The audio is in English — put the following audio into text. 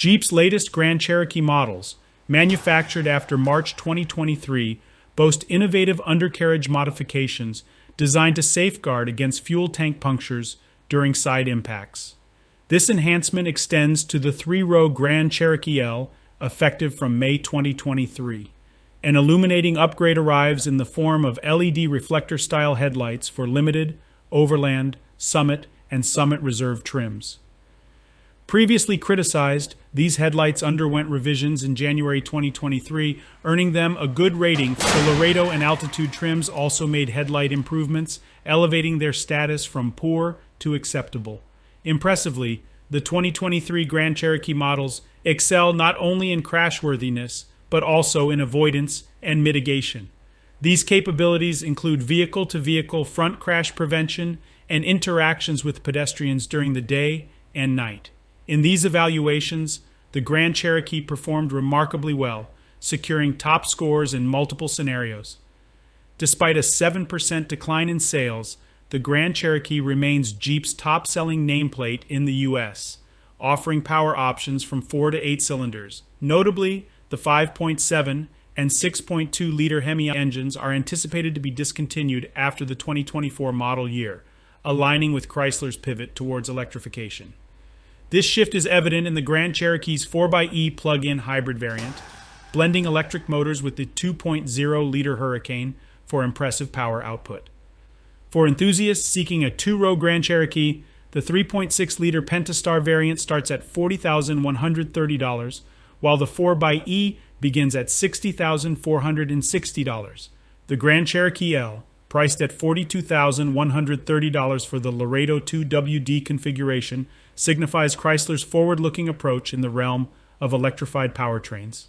Jeep's latest Grand Cherokee models, manufactured after March 2023, boast innovative undercarriage modifications designed to safeguard against fuel tank punctures during side impacts. This enhancement extends to the three-row Grand Cherokee L, effective from May 2023. An illuminating upgrade arrives in the form of LED reflector-style headlights for limited, Overland, Summit, and Summit Reserve trims. Previously criticized, these headlights underwent revisions in January 2023, earning them a good rating. The Laredo and Altitude trims also made headlight improvements, elevating their status from poor to acceptable. Impressively, the 2023 Grand Cherokee models excel not only in crashworthiness, but also in avoidance and mitigation. These capabilities include vehicle-to-vehicle front crash prevention and interactions with pedestrians during the day and night. In these evaluations, the Grand Cherokee performed remarkably well, securing top scores in multiple scenarios. Despite a 7% decline in sales, the Grand Cherokee remains Jeep's top-selling nameplate in the U.S., offering power options from 4 to 8 cylinders. Notably, the 5.7 and 6.2-liter Hemi engines are anticipated to be discontinued after the 2024 model year, aligning with Chrysler's pivot towards electrification. This shift is evident in the Grand Cherokee's 4xe plug-in hybrid variant, blending electric motors with the 2.0-liter Hurricane for impressive power output. For enthusiasts seeking a two-row Grand Cherokee, the 3.6-liter Pentastar variant starts at $40,130, while the 4xe begins at $60,460. The Grand Cherokee L, priced at $42,130 for the Laredo 2WD configuration, signifies Chrysler's forward-looking approach in the realm of electrified powertrains.